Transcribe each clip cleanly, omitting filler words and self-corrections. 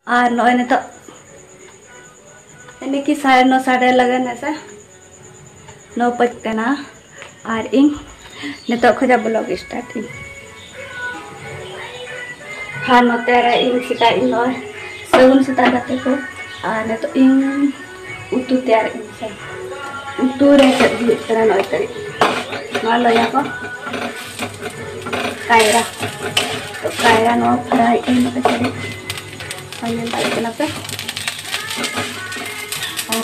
और नॉय ने तो इन्हें की 9:30 साढ़े लगन है से 9 बजते ना और इन ने तो खोजा ब्लॉग स्टार्ट हाँ नोते रे इन सिता इन नॉय सगुन सिता जाते को और ने तो इन उतु तैयार इन से उतु रे से तरह नॉय तरी मान लो यहाँ को कायरा तो कायरा नो फ्राई इन पे चले onion tarik kenapa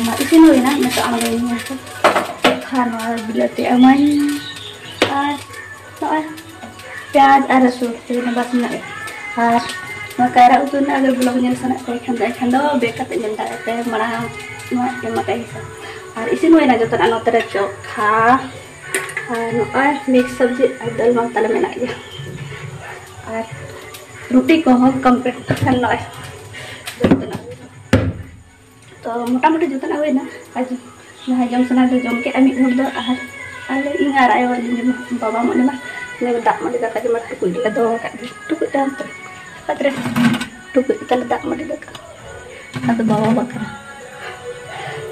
mak isi no ina na ang gawin niya ko karena bila ti aman no प्याज और रसून ते बस ना मकारा उतु ना अगर ब्लॉग नेल सना को खंदा बेकत जंदा ते मरा नो मकाई सा और इसी नो ina जतन अनो तरह चोखा नो मिक्स सब्जी दाल मा तले में ना और रोटी को हम कंप्लीट कर लो तो मोटा मोटी जुतन हुई ना आज जहाँ जम सना तो जम के अमी हर दो आले इंगार आयो बाबा मन मा ने दाग मडी दाका जमा टुकुई ला दो का टुकुई दाम तो पत्रे टुकुई तल दाग मडी दाका अद बाबा बकरा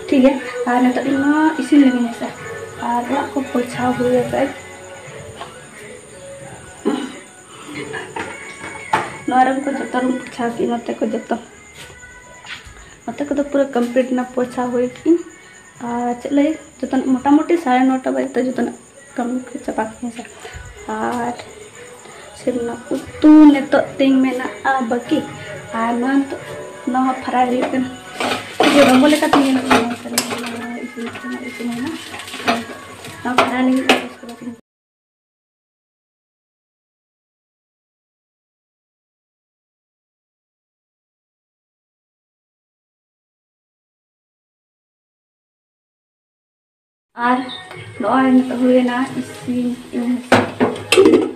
ठीक है और तो इमा इसी लगी है सर और को पोछा हुए है नरम को जतो रूम पोछा की नते को जतो मत को पूरा कंप्लीट ना पोछा हुई कि चले जो मोटा मोटी 9:30 बजे तो जो कंप्लीट चपा के और सिर्फ उतु ने तो तिंग में ना बाकी और मान तो ना फ्राई हुई कन जो रंगो लेका तिंग ना इसी में ना फ्राई लगी और नॉय हुए ना इसी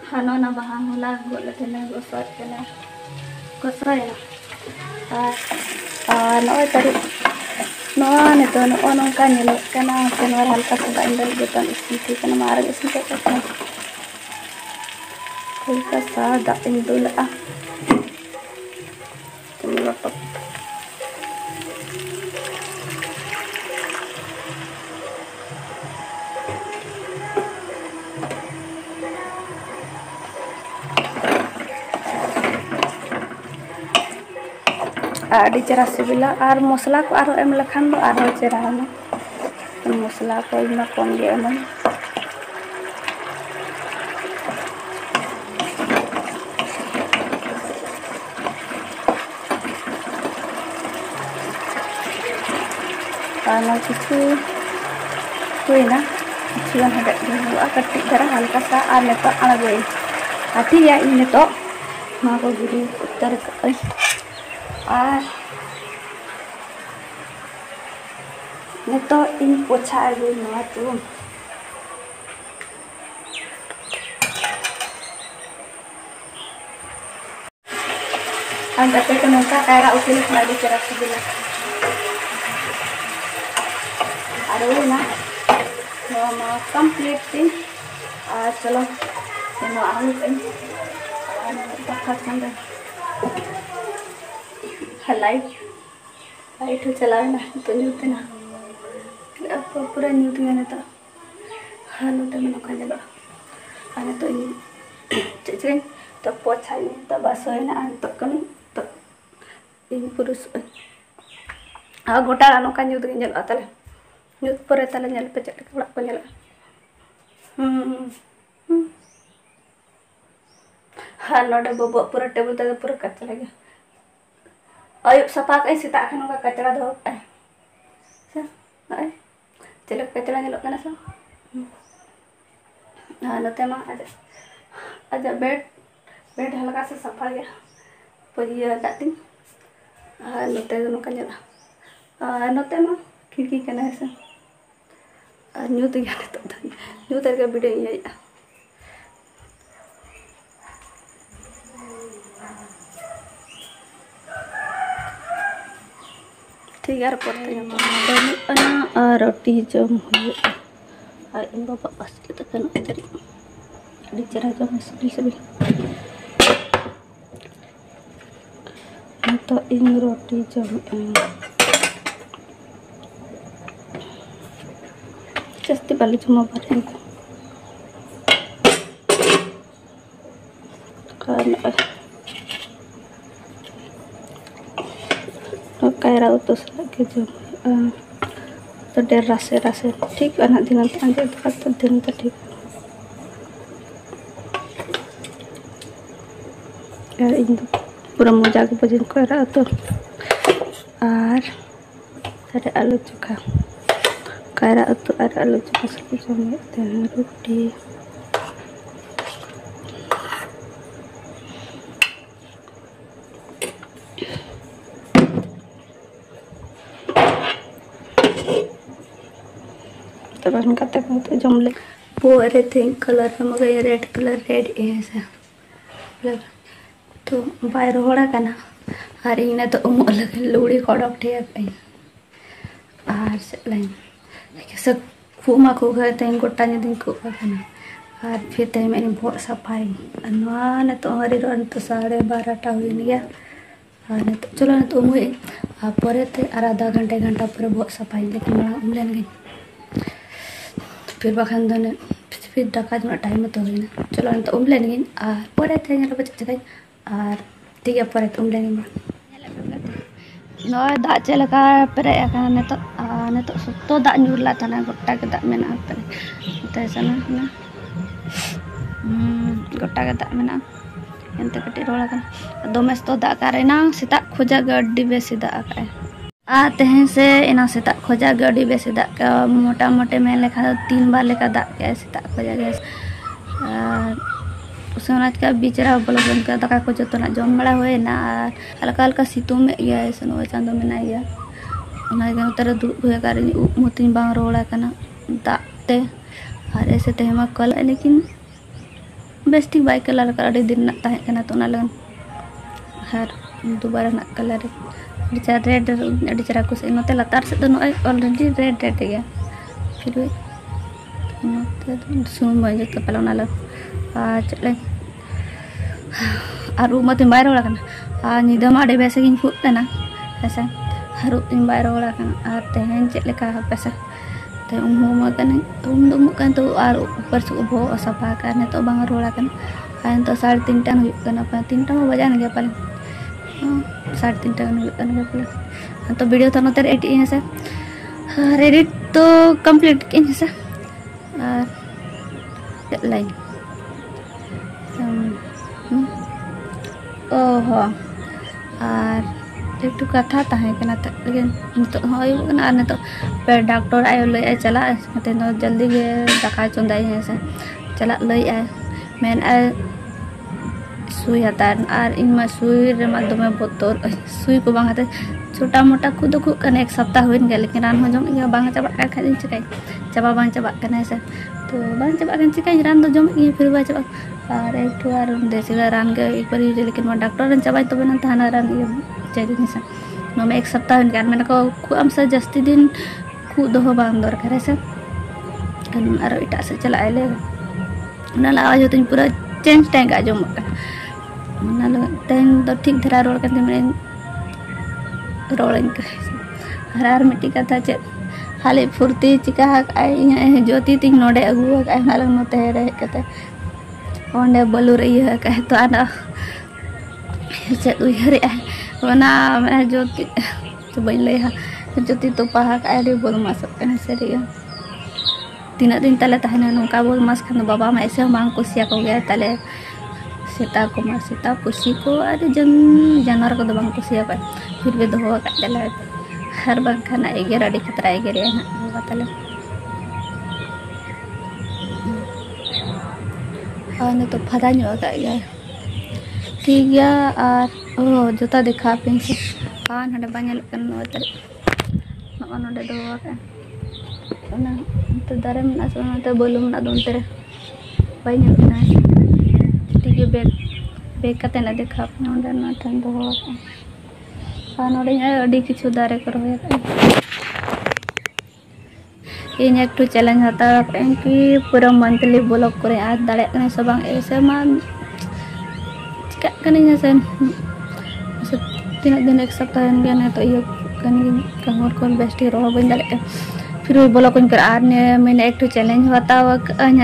हानो ना बहा होला गोल थे गोसर के ना गोसर ना और नॉय तरी नॉय ने तो नो का नेलो कना कनवर हल्का सा बाइंडल बेतन इसी ठीक है ना मार इसी के करना हल्का सा दा इंदुल तो आड़ी चेरा सिबिला और मसला को आरो एम लखान दो आरो चेरा ना मसला को इना कम गे एम आना किछु हुई ना किछु गान हदे हुआ कट्टी जरा हल्का सा और नेतो अड़गोई ठीक है इन नेतो मा को गिरी उत्तर कर और नेतो इन पोछा आगु नवा तू अंदर पे तो नौका कायरा उठे लाड़ी चरा सिबिला अरे ना नो कंप्लीट थी चलो नो आलू इन और खंड लाइट चला ना तो न्यूते ना अब पूरा न्यूत मैंने तो हाँ नोते में नौका जगह आने तो चेचरे तो पोछा तो बस हो ना तो कमी तो इन पुरुष गोटा नौका न्यूत जगह तले न्यूत पर तले नल पे चल कड़ा को नल हाँ नोडे बोबो पूरा टेबल तक पूरा कच्चा लगे अयुब सफा कहीं सीता खानों का कचरा धो सर चलो कचरा नहीं लगता ना सर हाँ नोते माँ आज बेड हल्का से सफा गया पुजिया दाती हाँ नोते दोनों का जला नोते माँ खिड़की के ना सर न्यू तो गया तो न्यू तरह का वीडियो ये ठीक है पड़ते रोटी जम हुई इन बाबा बस चेहरा जम सिबिल तो इन रोटी जम जास्ती बाली जमा बारे कायरा उतु सके जम तो डेर रासे रासे ठीक है ना दिन अंजे तो दिन तो ठीक यार इन पूरा मजा के बजन कायरा तो और सारे आलू चोखा कायरा तो और आलू चोखा सब जमते हैं रोटी तब कते जमले पोरे थे कलर मगर रेड कलर रेड ऐसा तो बाय रोड़ा करना और इन तो उमुक लगे लुड़ी कड़क ठे और लाइन सब खुमा को गए थे गोटा दिन को और फिर ते मैंने बहुत सफाई न तो हरी रोन तो 12:30 हुई गया और तो चलो तो उमुए पर और आधा घंटा पूरा बहुत सफाई लेकिन उम लेन गई फिर बखान दो फिर दाका जो टाइम तो हुई चलो तो उम लेन गई और पर चेक और ठीक है पर उम लेन नॉय दा चलका पेरे तो सुतो दा ᱧᱩᱨला थाना गोटा के दा मेना पे सना गोटा के दा मेना एंते कटी रोला का दोमेस तो दा कारेना सेता खोजा गड्डी बेसी दा का आ तेहे से एना सेता खोजा गड्डी बेसी दा का मोटा मोटे में लेखा 3 बार लेका दा के सेता खोजा गया उसना का बिचरा बोलो का दाका को जतना जम बड़ा होए ना हल्का हल्का सितुंग में या सनो चांदो में ना या ओना के उतर दु होए कार मुतिन बांग रोड़ा कना दाते और ऐसे तेमा कल लेकिन बेस्टिक बाइक कलर का अड़ी दिन ना ताहे कना तो ना लगन हर दोबारा ना कलर बिचार रेड अड़ी चरा कुछ नते लतार से तो ऑलरेडी रेड रेड गया फिर नते सुन बाजे तो पला ना ल चले और मत बाय रोड़ा कना निदा मा अड़ी बेसे गिन फुट ना ऐसा हरु इन बाय रोड़ा कना और तेहन चलेका पैसा ते उम कन तो और ऊपर से उभो सफा करने तो बांग रोड़ा कना तो 3:30 टन हुई कना 3 टन बजान गया पाले 3:30 टन हुई कना पाले तो वीडियो तो नते एडिट है से एडिट तो कंप्लीट किन से और लाइन ओहो और एक कथा तहे कना लेकिन नितो होना ने तो पे डॉक्टर आयो ले चला मते no जल्दी गे दाका चंदाई है से चला लई आए मेन आ सुई हतार और इन मा सुई रे मा दमे बोतल सुई को बांग हते छोटा मोटा खुद को कने एक सप्ताह होइन गया लेकिन रान हो जम या बांग चबा का खादिन चिकाई चबा बांग चबा कने से तो बांग चबा कन चिकाई रान दो जम ये फिर बा चबा और एक तो और देसी रान के एक बार यूज लेकिन मैं डॉक्टर ने चबाई तो बना थाना रान ये चाहिए से नो में एक सप्ताह होइन गया मैंने को हम से जस्ती दिन खुद हो बांग दरकार है से और इटा से चला आले ना आवाज होती पूरा चेंज टैंक आ जम ना तेन तो ठीक धरा रोड करते मैंने रोड़न हरार मिट्टी का था चे हाले फुर्ती चिका आई ज्योति तीन नोडे अगुआ का नालग नोते रहे कहते ओंडे बलू रही है कहे तो आना से उहरे वना मैं ज्योति तो बन ले ज्योति तो पहा का रे बोल मा सब कने से रे तीन दिन तले तहने नोका बोल मास खान बाबा में ऐसे मांग कुसिया को गया तले सीता को मा सीता पुसी को अरे जानवर को दबांग कुसिया पर फिर भी दो का तले हर बार खाना एगे रेडी खतरा एगे रे ना बाबा तले और तो फदा न्यो का गया ठीक गया और ओ जोता दिखा पे से पान हडे बाnyal kan noter नो नोडे दो का ना तो दारे में ना तो बोलूं ना दोन तेरे बाnyal ना ठीक है बेक कते ना दिखा पे नोडे ना ठन दो का नोडे अडी किछु दारे कर होया इन एक चैलेंज होता है कि पूरा मंथली ब्लॉग करे आज दाड़े कने सब ऐसे मान चिका कने से तीन दिन एक सप्ताह गया तो ये कहूँ को बेस्ट रोह बन दाड़े फिर ब्लॉक कर आर ने मैंने एक चैलेंज बतावा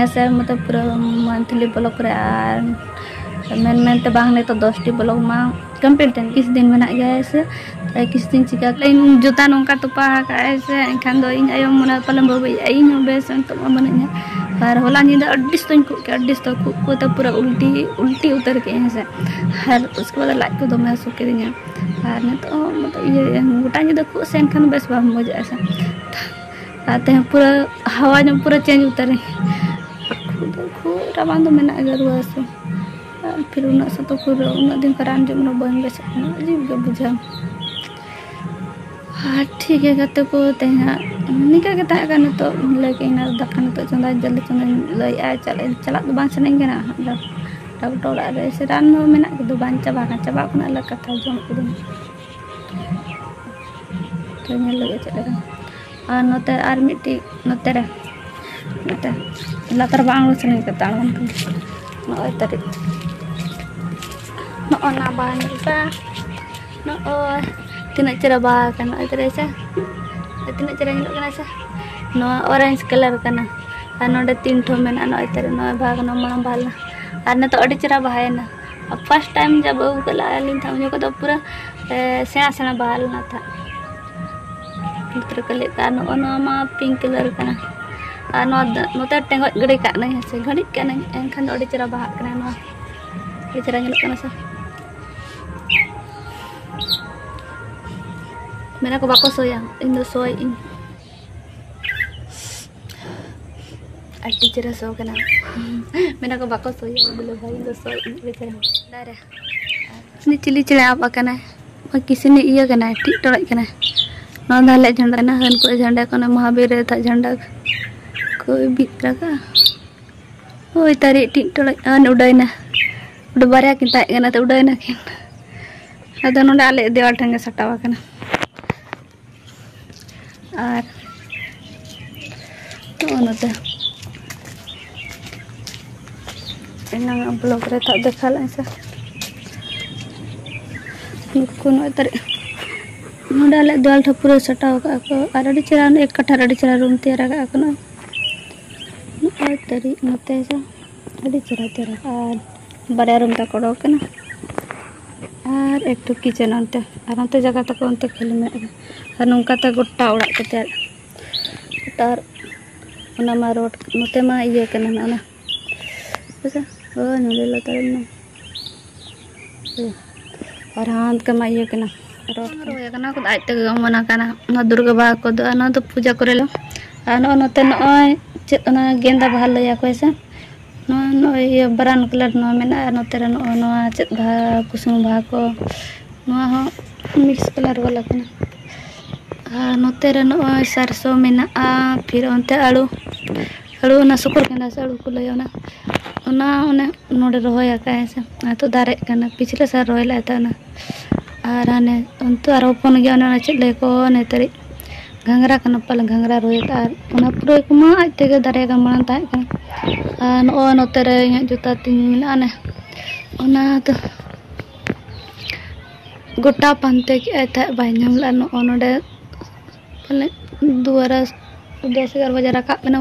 से मतलब पूरा मंथली ब्लॉक रे आर मेनते बांग तो 10 ब्लॉक मा कंप्लीट किस दिन में गया ऐसे किस दिन चिका जूता नौका तुपा ऐसे एनखान दो इन आयो मना पलम बाबू इन बेस तो मन और होला नींद अड्डिस तो अड्डिस तो पूरा उल्टी उतर के ऐसे और उसके बाद लाइट को दमे हसू के दिन और तो मतलब ये गोटा नींद खुद से एनखान बेस बा मजा ऐसे आते हैं पूरा हवा जो पूरा चेंज उतरे खूब राबान तो मैंने अगर हुआ सो फिर उन तो पूरा उन दिन करान जो मैं बन बेस अजीब के बुझा हाँ ठीक है गते को तेना निका के ताकन तो लेके ना दखन तो चंदा जल्दी चंदा लई आ चला तो बांस नहीं के ना डॉक्टर ओड़ा रे से रान में ना के दो बांस चाबा को ना अलग कथा जोन को तो ने लगे चलेगा और नोते आर मिट्टी नोते रे नोते लातर बांग से नहीं के ताण नोय तरी नो ना बान का नो तीना चेहरा बाहा करना इतरे से तीना चेहरा निकलना से नो ऑरेंज कलर करना और नोडे 3 ठो मेना नो इतरे नो भाग नो मण बाल और न तो अड़ी चेहरा बाहा ना अब फर्स्ट टाइम जब वो कला लिन था मुझे को तो पूरा सेना बाल ना था इतरे कले का नो नो मा पिंक कलर करना और नो तो टेंगो गड़ी का नहीं से घड़ी का नहीं एनखान अड़ी चेहरा बाहा करना नो अड़ी चेहरा निकलना से मेरा को बाको सोया इन दो सोय इन अड्डी चेहरा सो कना मेरा को बाको सोया बोले भाई इन दो सोय इन बेचारा दारे नि चिली चले आप कना किसी ने इया कना ठीक टड़ाई कना नो दाले झंडा ना हन को झंडा कना महावीर रे था झंडा कोई बितरा का ओय तारी ठीक टड़ाई अन उडैना उड बारिया किन ताय कना तो उडैना किन अदा नोडे आले देवाल ठंगे सटावा कना और तो नोते इना ब्लॉग रे था देखा ऐसा नुकुन तर नोडे आले देवाल ठा पूरा सटाव का को और अड़ी चेहरा एक कठा अड़ी चेहरा रूम तैयार का को न तरी नोते से अड़ी चेहरा तैयार और बारे रूम ता कोडो कना और एक तो किचन अंते और अंते जगह तक अंते खाली में और नौका तक गोटा उड़ा के तैयार तार ओना मा रोड नोते मा इये कना ना ऐसा ओ नोले लतार न और हाथ का मा इये कना रोड रो कना को आइते मना कना ना दुर्गा बा को ना तो पूजा करे लो और नोते नय चेत ना गेंदा बहा लया को ऐसा नो ये ब्राउन कलर नो मेना नोते रे नो चेत बहा कुसुम बहा को नो मिक्स कलर वाला कना नोते रे नो सरसों मेना फिर अंते आलू ना सुकुर केना से आलू को लया ना ओना ओने नोडे रोया का ऐसे तो दारे कना पिछले साल रोयला था ना और आने अंत और ओपन गया ना चेत ले को ने तरी घंगरा कना पल घंगरा रोया और ओना पूरा को मा आते के दारे का मन ता कना नो नोते रे जूता तीन मिला ने ओना तो गोटा पानते के था बाइनम ला नो नोडे पले दुआरा 10-11 बजे रखा बना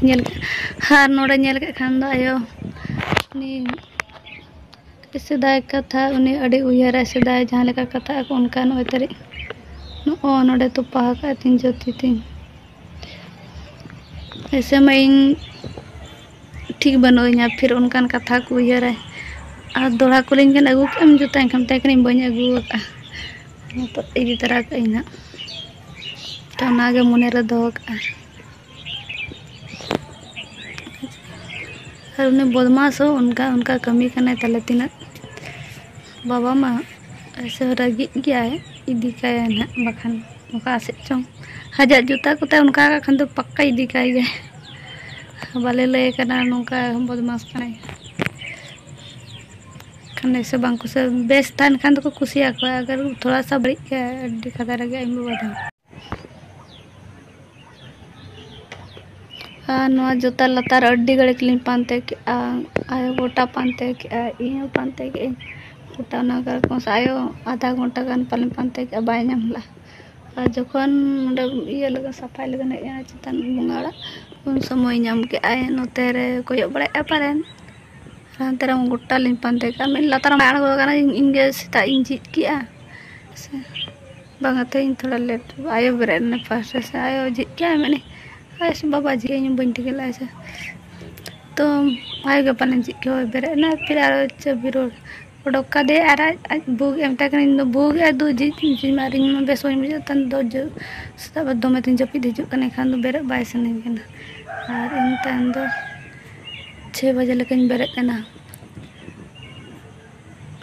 नेल हार नोडे नेल के खान दो आयो नि सेदाय कथा उनी अड़ी उयहर सेदाय जहाँ लेका कथा को उनका नो तरी नो नोडे तो पहा का तीन जोती तीन ऐसे में ठीक बनोइया फिर उनकान कथा को उयहर और दोड़ा को लिंग अगू के जूता एनखान तकनी बन अगू का तो इदी तरह का इना तो नागे मने रे दो का और उन्हें बदमाश हो उनका कमी करना तले तीना बाबा मा ऐसे रगी गया है इदी का है ना बखान उनका से चों हजार जूता को ते उनका खान तो पक्का इदी का है बाले ले करना उनका बदमाश करना खाने से बांको से बेस्ट था खान तो कुसिया को अगर थोड़ा सा बड़ी क्या दिखाता रह गया इमु बता नवा जूता लतार अड्डी गड़े क्लीन पानते के आयो गोटा पानते के इयो पानते के गोटा को आयो आधा घंटा गान पाले पानते के बाय नामला जखन इया लगा सफाई लगा चितान बंगाड़ा उन समय नाम के आए नोते रे कोई बड़ा पारेन हानते रे गोटा लिन पानते का मैं लतार में आड़गो गाना इंगे सेता इंजित किया से बांगते इन थोड़ा लेट आयो बेरे ने फास्ट से आयो जित क्या मैंने ऐसे बाबा जी इन बंटी के लाए से तो आयो के पाले जित के बेरे ना फिर आरो चबिरो उडोका दे आरा बुग एम तक इन बुग ए दो जी मारिंग में बेसोई मुझे तन दो जो सब दो में तीन जपी दे जो कने खान दो बेरे बाय सने केना और इन तन दो 6 बजे लेकिन बेरे केना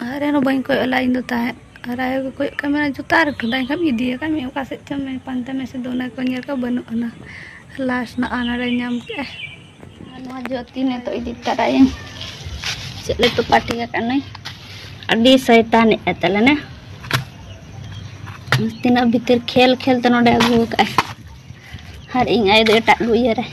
अरे नो बइन को ला इन दो ता और आयो को कैमरा जुता रख दाई कम इदी का मैं ओका से चम में पांता में से दोना को नियर का बनु ना लास्ट ना आना रे नाम के नो ज्योति ने तो इदी तराय चले तो पार्टी का कने अभी शैतान एतले ने तीना भीतर खेल खेल तो नोडे अगु का हर इन आय दे टाक गुय रे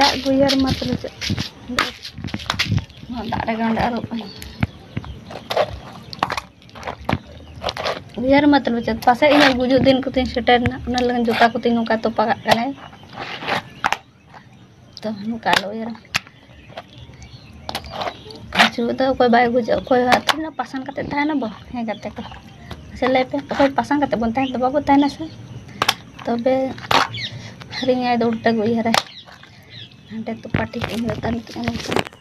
टाक गुयर मतलब दारे गंडा रो गुयर मतलब चत पासे इन गुजु दिन को तीन सेटर ना उना लगन जोता को तीन का तो पका कने तो नुका लो यार जो तो कोई बाय गुज कोई हाथ ना पसंद करते था ना बो हे करते को से ले पे कोई पसंद करते बनता है तो बाबू ता ना से तो बे रिंग आय दौड़ता गई है रे हंटे तो पार्टी के होता नहीं